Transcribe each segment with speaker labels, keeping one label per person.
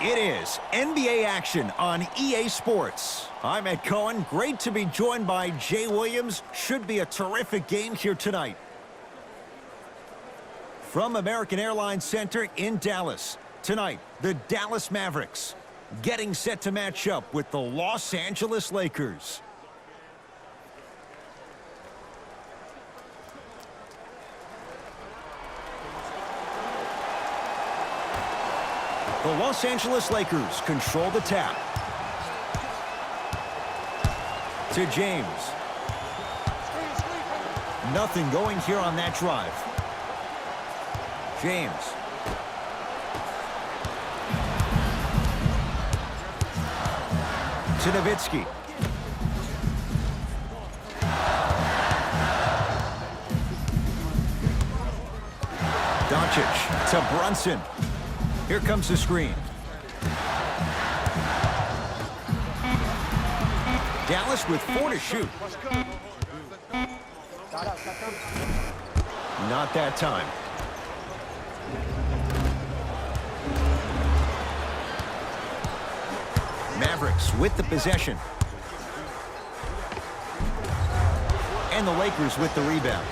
Speaker 1: It is NBA action on EA Sports. I'm Ed Cohen. Great to be joined by Jay Williams. Should be a terrific game here tonight. From American Airlines Center in Dallas, tonight, the Dallas Mavericks getting set to match up with the Los Angeles Lakers. The Los Angeles Lakers control the tap. To James. Nothing going here on that drive. James. To Nowitzki. Doncic to Brunson. Here comes the screen. Dallas with 4 to shoot. Not that time. Mavericks with the possession. And the Lakers with the rebound.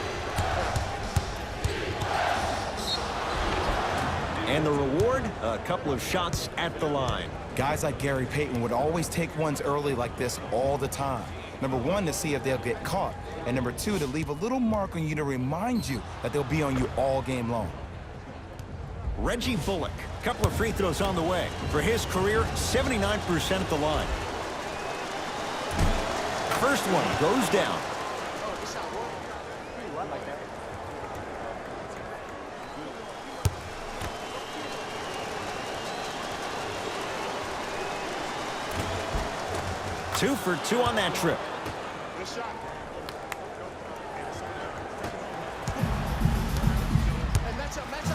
Speaker 1: And the reward, a couple of shots at the line.
Speaker 2: Guys like Gary Payton would always take ones early like this all the time. Number one, to see if they'll get caught. And number two, to leave a little mark on you to remind you that they'll be on you all game long.
Speaker 1: Reggie Bullock, a couple of free throws on the way. For his career, 79% at the line. First one goes down. Two for two on that trip.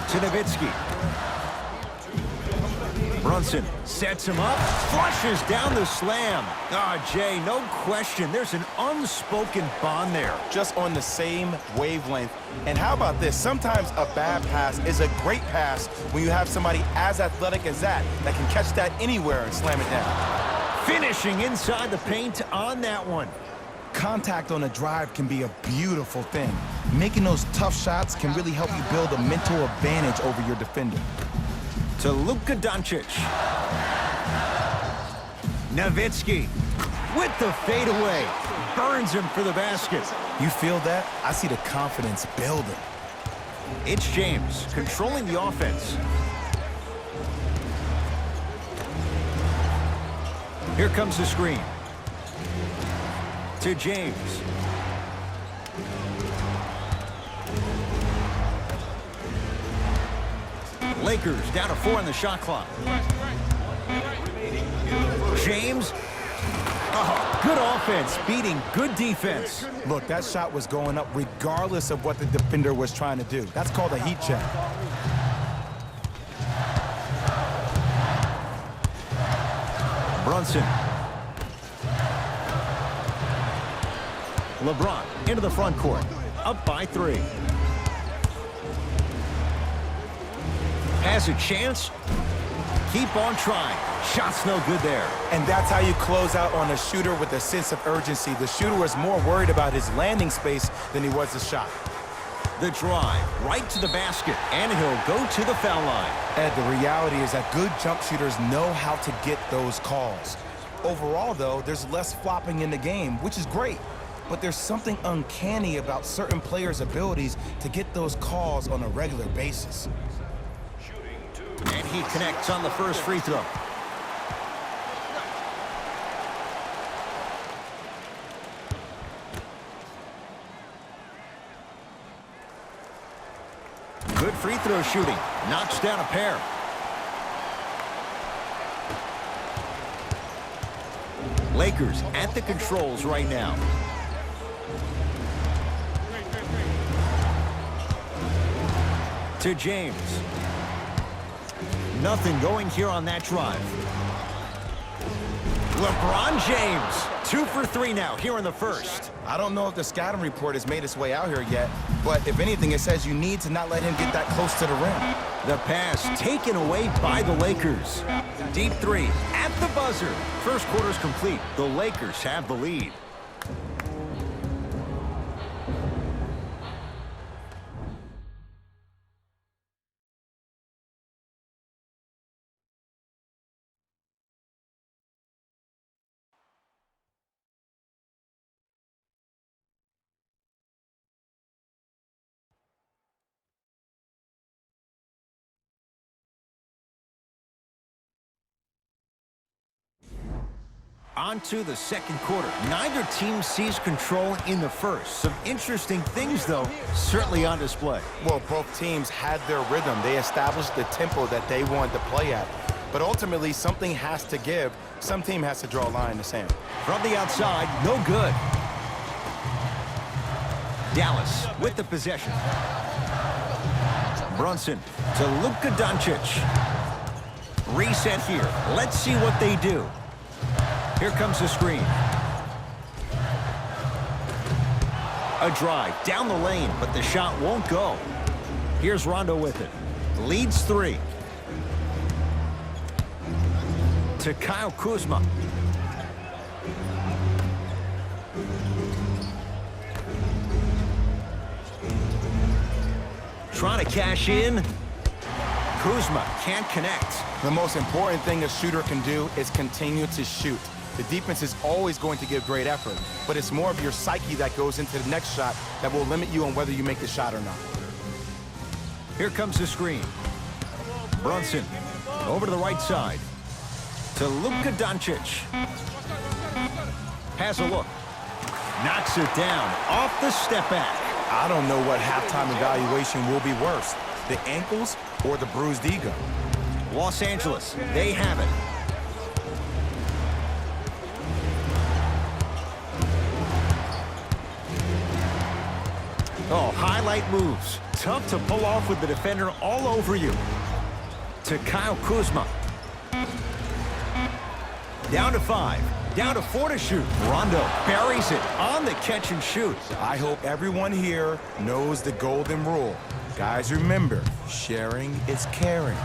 Speaker 1: To Nowitzki. Brunson sets him up, flushes down the slam. Jay, no question, there's an unspoken bond there.
Speaker 2: Just on the same wavelength. And how about this? Sometimes a bad pass is a great pass when you have somebody as athletic as that can catch that anywhere and slam it down.
Speaker 1: Finishing inside the paint on that one.
Speaker 2: Contact on a drive can be a beautiful thing. Making those tough shots can really help you build a mental advantage over your defender.
Speaker 1: To Luka Doncic. Nowitzki with the fadeaway. Burns him for the basket.
Speaker 2: You feel that? I see the confidence building.
Speaker 1: It's James controlling the offense. Here comes the screen. To James. Lakers down to 4 on the shot clock. James. Oh, good offense beating good defense.
Speaker 2: Look, that shot was going up regardless of what the defender was trying to do. That's called a heat check.
Speaker 1: Brunson. LeBron into the front court. Up by 3. Has a chance. Keep on trying. Shot's no good there.
Speaker 2: And that's how you close out on a shooter with a sense of urgency. The shooter was more worried about his landing space than he was the shot.
Speaker 1: The drive right to the basket, and he'll go to the foul line.
Speaker 2: Ed, the reality is that good jump shooters know how to get those calls. Overall, though, there's less flopping in the game, which is great. But there's something uncanny about certain players' abilities to get those calls on a regular basis.
Speaker 1: And he connects on the first free throw. Good free throw shooting. Knocks down a pair. Lakers at the controls right now. To James. Nothing going here on that drive. LeBron James, 2 for 3 now here in the first.
Speaker 2: I don't know if the scouting report has made its way out here yet, but if anything, it says you need to not let him get that close to the rim.
Speaker 1: The pass taken away by the Lakers. Deep three at the buzzer. First quarter's complete. The Lakers have the lead. On to the second quarter. Neither team sees control in the first. Some interesting things, though, certainly on display.
Speaker 2: Well, both teams had their rhythm. They established the tempo that they wanted to play at. But ultimately, something has to give. Some team has to draw a line in the sand.
Speaker 1: From the outside, no good. Dallas with the possession. Brunson to Luka Doncic. Reset here. Let's see what they do. Here comes the screen. A drive down the lane, but the shot won't go. Here's Rondo with it. Leads three. To Kyle Kuzma. Trying to cash in. Kuzma can't connect.
Speaker 2: The most important thing a shooter can do is continue to shoot. The defense is always going to give great effort, but it's more of your psyche that goes into the next shot that will limit you on whether you make the shot or not.
Speaker 1: Here comes the screen. Brunson over to the right side. To Luka Doncic. Has a look. Knocks it down off the step back.
Speaker 2: I don't know what halftime evaluation will be worse, the ankles or the bruised ego.
Speaker 1: Los Angeles, they have it. Oh, highlight moves. Tough to pull off with the defender all over you. To Kyle Kuzma. Down to 5. Down to 4 to shoot. Rondo buries it on the catch and shoot.
Speaker 2: I hope everyone here knows the golden rule. Guys, remember, sharing is caring.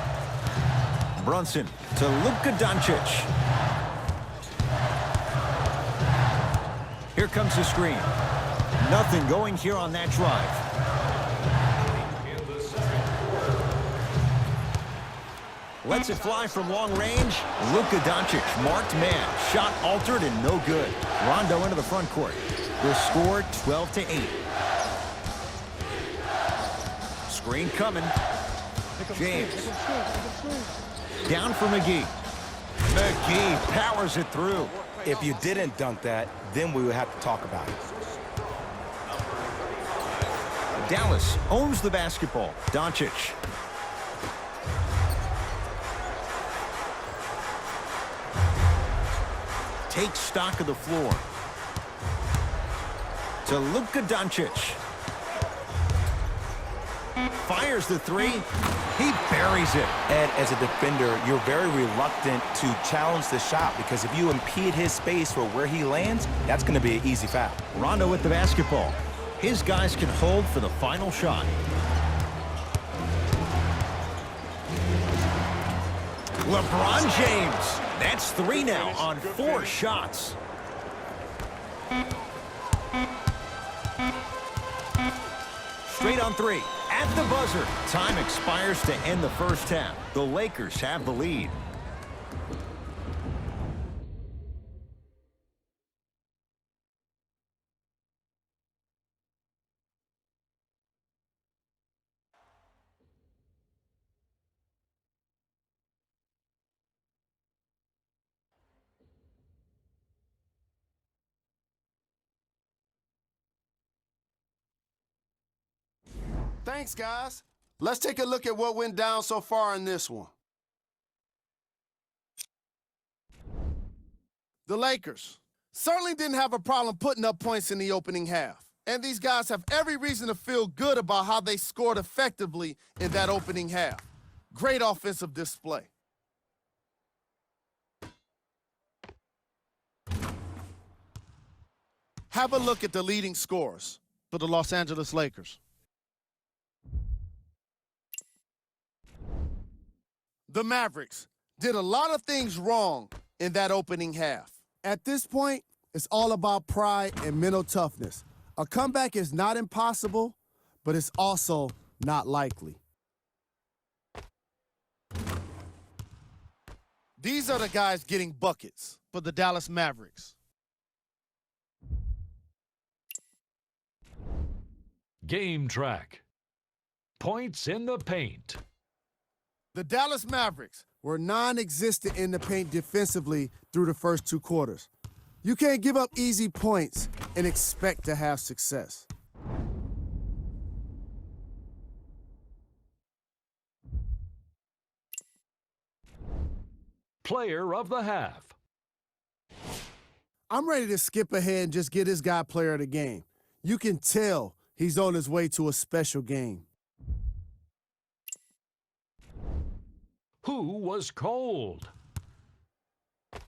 Speaker 1: Brunson to Luka Doncic. Here comes the screen. Nothing going here on that drive. Lets it fly from long range. Luka Doncic, marked man. Shot altered and no good. Rondo into the front court. The score 12-8. Screen coming. James. Down for McGee. McGee powers it through.
Speaker 2: If you didn't dunk that, then we would have to talk about it.
Speaker 1: Dallas owns the basketball. Doncic. Takes stock of the floor. To Luka Doncic. Fires the three. He buries it.
Speaker 2: Ed, as a defender, you're very reluctant to challenge the shot because if you impede his space for where he lands, that's going to be an easy foul.
Speaker 1: Rondo with the basketball. His guys can hold for the final shot. LeBron James. That's 3 now on 4 shots. Straight on 3. At the buzzer. Time expires to end the first half. The Lakers have the lead.
Speaker 3: Thanks, guys. Let's take a look at what went down so far in this one. The Lakers certainly didn't have a problem putting up points in the opening half. And these guys have every reason to feel good about how they scored effectively in that opening half. Great offensive display. have a look at the leading scorers for the Los Angeles Lakers. The Mavericks did a lot of things wrong in that opening half.
Speaker 4: At this point, it's all about pride and mental toughness. A comeback is not impossible, but it's also not likely.
Speaker 3: These are the guys getting buckets for the Dallas Mavericks.
Speaker 5: Game track. Points in the paint.
Speaker 3: The Dallas Mavericks
Speaker 4: Were non-existent in the paint defensively through the first 2 quarters. You can't give up easy points and expect to have success.
Speaker 5: Player of the half.
Speaker 4: I'm ready to skip ahead and just get this guy player of the game. You can tell he's on his way to a special game.
Speaker 5: Who was cold?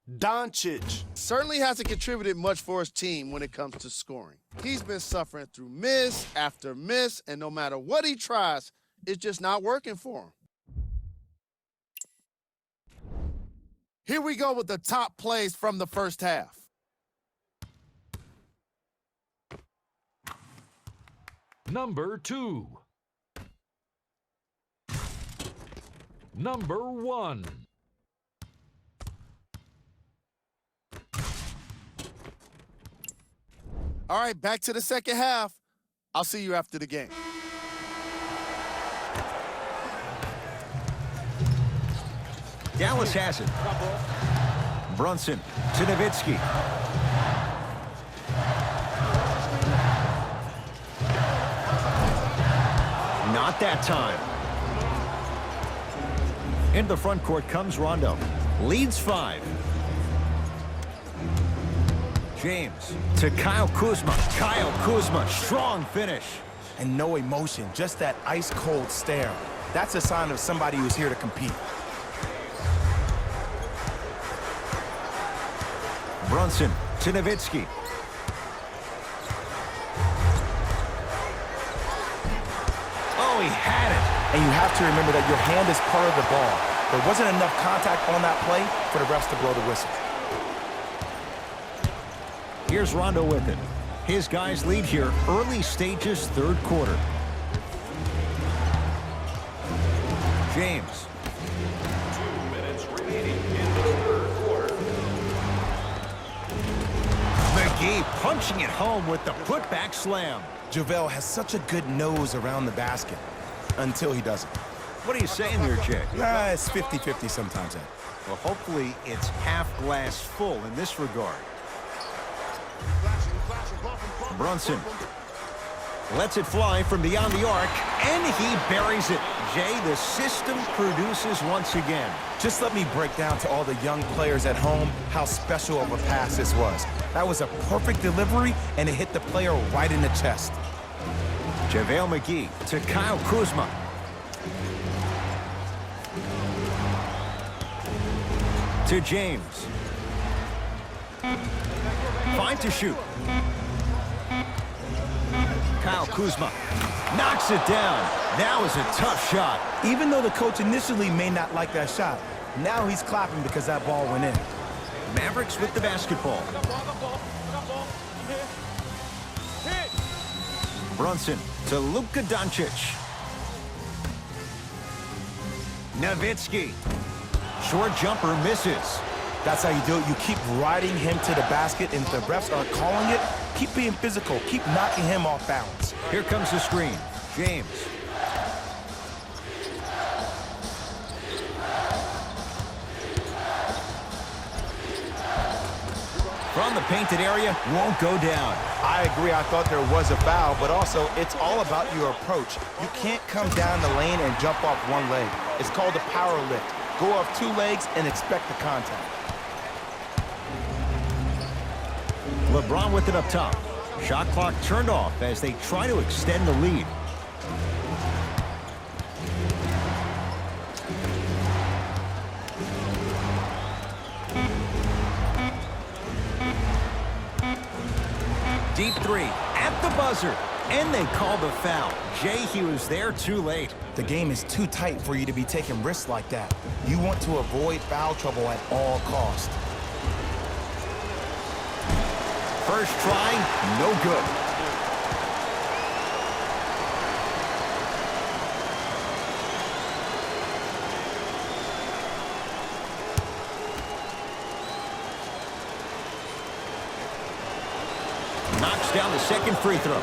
Speaker 3: Doncic certainly hasn't contributed much for his team when it comes to scoring. He's been suffering through miss after miss, and no matter what he tries, it's just not working for him. Here we go with the top plays from the first half.
Speaker 5: Number 2. Number 1.
Speaker 3: All right, back to the second half. I'll see you after the game.
Speaker 1: Dallas has it. Brunson to Nowitzki. Not that time. Into the front court comes Rondo. Leads 5. James to Kyle Kuzma. Kyle Kuzma, strong finish.
Speaker 2: And no emotion, just that ice-cold stare. That's a sign of somebody who's here to compete.
Speaker 1: Brunson to Nowitzki. Oh, he had it.
Speaker 2: And you have to remember that your hand is part of the ball. There wasn't enough contact on that play for the refs to blow the whistle.
Speaker 1: Here's Rondo with it. His guys lead here early stages, third quarter. James.
Speaker 5: 2 minutes remaining in the third quarter.
Speaker 1: McGee punching it home with the putback slam.
Speaker 2: JaVale has such a good nose around the basket until he doesn't.
Speaker 1: What are you saying there, Jay?
Speaker 2: Nah, it's 50-50 sometimes, Ed.
Speaker 1: Well, hopefully it's half glass full in this regard. Brunson lets it fly from beyond the arc, and he buries it. Jay, the system produces once again.
Speaker 2: Just let me break down to all the young players at home how special of a pass this was. That was a perfect delivery, and it hit the player right in the chest.
Speaker 1: JaVale McGee to Kyle Kuzma. To James. 5 to shoot. Kyle Kuzma knocks it down. That was a tough shot.
Speaker 2: Even though the coach initially may not like that shot, now he's clapping because that ball went in.
Speaker 1: Mavericks with the basketball. Brunson to Luka Doncic. Nowitzki. Short jumper misses.
Speaker 2: That's how you do it. You keep riding him to the basket, and if the refs are calling it, keep being physical. Keep knocking him off balance.
Speaker 1: Here comes the screen. James. From the painted area, won't go down.
Speaker 2: I agree. I thought there was a foul, but also it's all about your approach. You can't come down the lane and jump off one leg. It's called a power lift. Go off 2 legs and expect the contact.
Speaker 1: LeBron with it up top. Shot clock turned off as they try to extend the lead. Deep three at the buzzer. And they called the foul. Jay, he was there too late.
Speaker 2: The game is too tight for you to be taking risks like that. You want to avoid foul trouble at all costs.
Speaker 1: First try, no good. Knocks down the second free throw.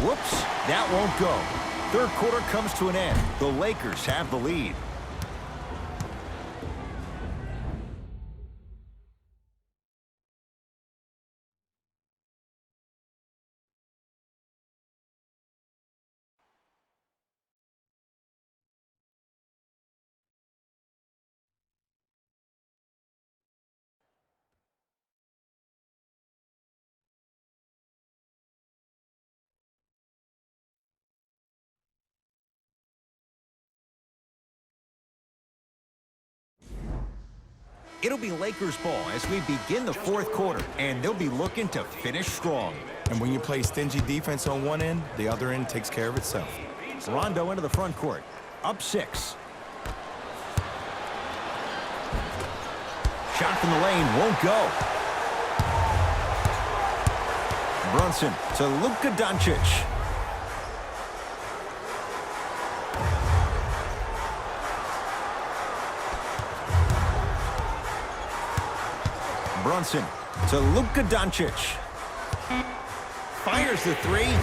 Speaker 1: Whoops, that won't go. Third quarter comes to an end. The Lakers have the lead. It'll be Lakers ball as we begin the fourth quarter, and they'll be looking to finish strong.
Speaker 2: And when you play stingy defense on one end, the other end takes care of itself.
Speaker 1: Rondo into the front court. Up 6. Shot from the lane won't go. Brunson to Luka Doncic. Brunson to Luka Doncic. Fires the three.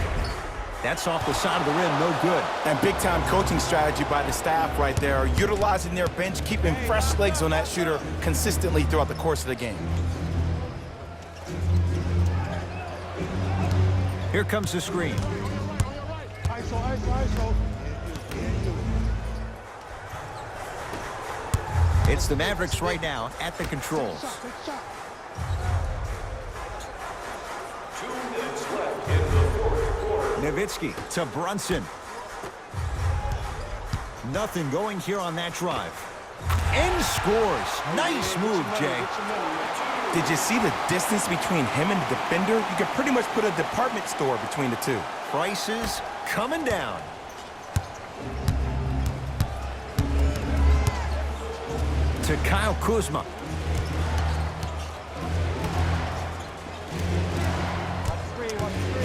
Speaker 1: That's off the side of the rim, no good.
Speaker 2: And big-time coaching strategy by the staff right there, utilizing their bench, keeping fresh legs on that shooter consistently throughout the course of the game.
Speaker 1: Here comes the screen. It's the Mavericks right now at the controls.
Speaker 5: 2 minutes left in the fourth quarter.
Speaker 1: Nowitzki to Brunson. Nothing going here on that drive. And scores. Nice move, Jay.
Speaker 2: Did you see the distance between him and the defender? You could pretty much put a department store between the two.
Speaker 1: Prices coming down. To Kyle Kuzma.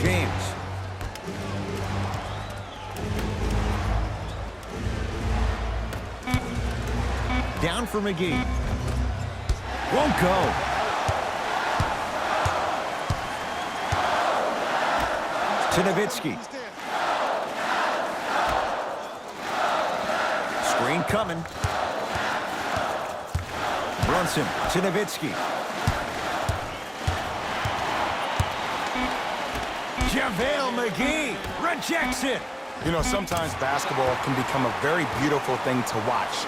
Speaker 1: James. Down for McGee. Won't go. To Nowitzki. Screen coming. Brunson to Nowitzki. JaVale McGee rejects it.
Speaker 2: You know, sometimes basketball can become a very beautiful thing to watch.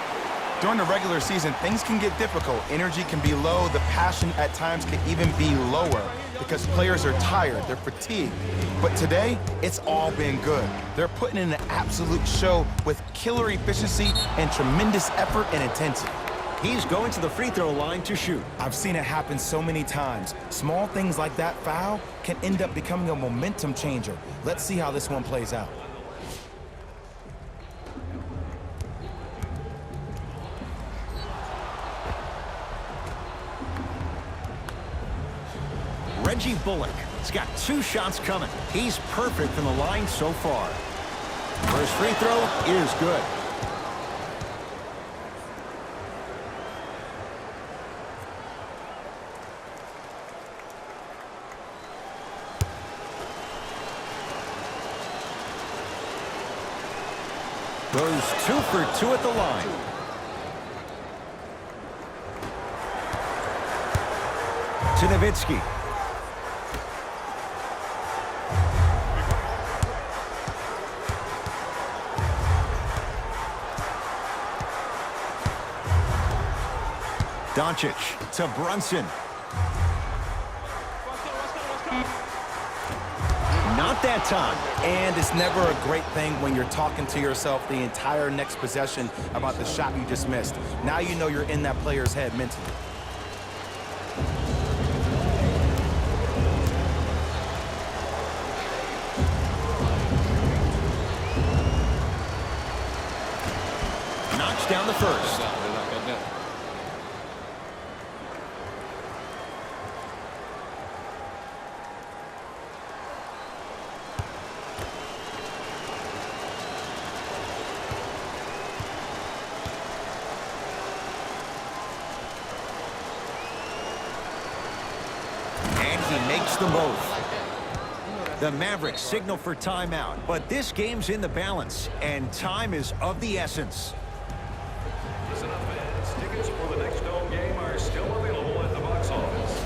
Speaker 2: During the regular season, things can get difficult. Energy can be low. The passion at times can even be lower because players are tired. They're fatigued. But today, it's all been good. They're putting in an absolute show with killer efficiency and tremendous effort and intensity.
Speaker 1: He's going to the free throw line to shoot.
Speaker 2: I've seen it happen so many times. Small things like that foul can end up becoming a momentum changer. Let's see how this one plays out.
Speaker 1: Reggie Bullock has got 2 shots coming. He's perfect from the line so far. First free throw is good. Goes 2 for 2 at the line. To Nowitzki. Doncic to Brunson. Not that time.
Speaker 2: And it's never a great thing when you're talking to yourself the entire next possession about the shot you just missed. Now you know you're in that player's head mentally.
Speaker 1: Knocks down the first. Makes them both. The Mavericks signal for timeout, but this game's in the balance, and time is of the essence.
Speaker 5: Listen up, fans. Tickets for the next home game are still available at the box office.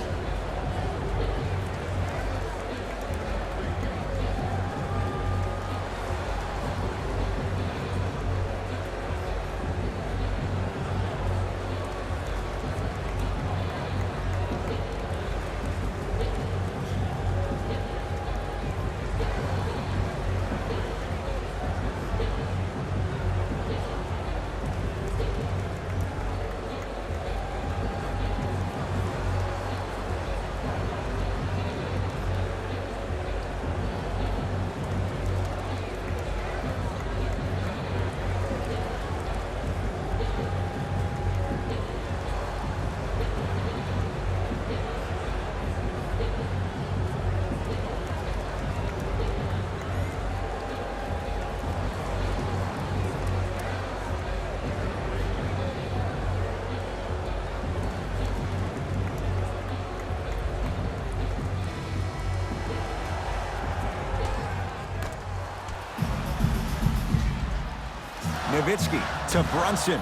Speaker 1: Nowitzki to Brunson.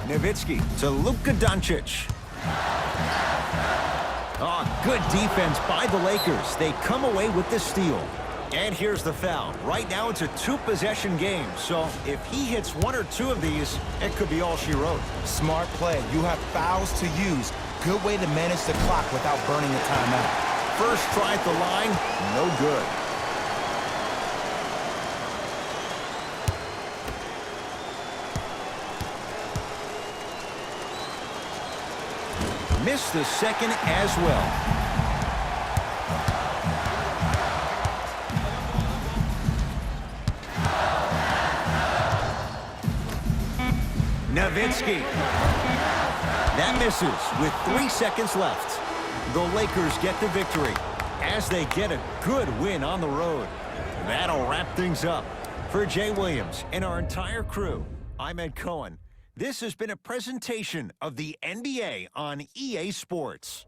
Speaker 1: Nowitzki to Luka Doncic. Oh, good defense by the Lakers. They come away with the steal. And here's the foul. Right now it's a two-possession game, so if he hits one or two of these, it could be all she wrote.
Speaker 2: Smart play. You have fouls to use. Good way to manage the clock without burning a timeout.
Speaker 1: First try at the line, no good. Missed the second as well. Nowitzki. That misses with 3 seconds left. The Lakers get the victory as they get a good win on the road. That'll wrap things up. For Jay Williams and our entire crew, I'm Ed Cohen. This has been a presentation of the NBA on EA Sports.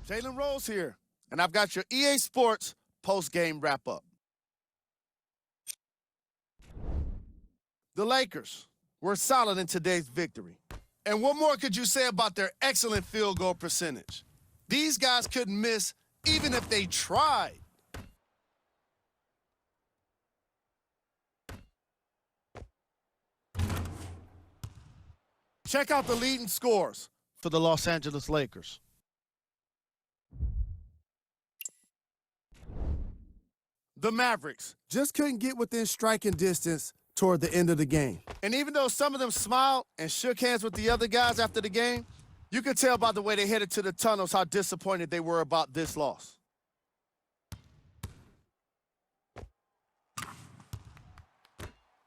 Speaker 3: Jalen Rose here, and I've got your EA Sports post-game wrap-up. The Lakers were solid in today's victory. And what more could you say about their excellent field goal percentage? These guys couldn't miss even if they tried. Check out the leading scores for the Los Angeles Lakers. The Mavericks
Speaker 4: Just couldn't get within striking distance toward the end of the game.
Speaker 3: And even though some of them smiled and shook hands with the other guys after the game, you could tell by the way they headed to the tunnels how disappointed they were about this loss.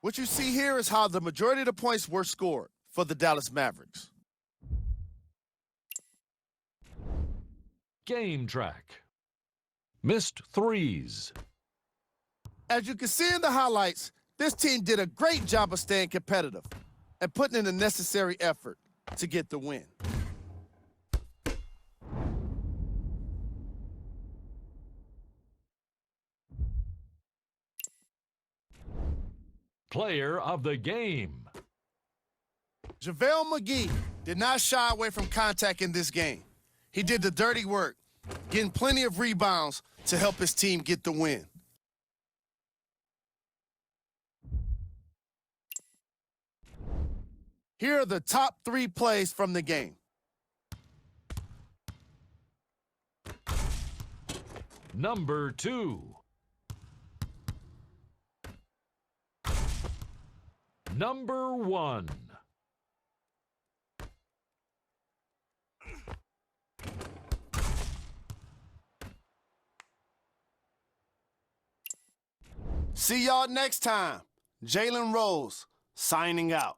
Speaker 3: What you see here is how the majority of the points were scored for the Dallas Mavericks.
Speaker 6: Game track. Missed threes.
Speaker 3: As you can see in the highlights, this team did a great job of staying competitive and putting in the necessary effort to get the win.
Speaker 6: player of the game.
Speaker 3: JaVale McGee did not shy away from contact in this game. He did the dirty work, getting plenty of rebounds to help his team get the win. Here are the top 3 plays from the game.
Speaker 6: Number 2. Number 1.
Speaker 3: See y'all next time. Jalen Rose signing out.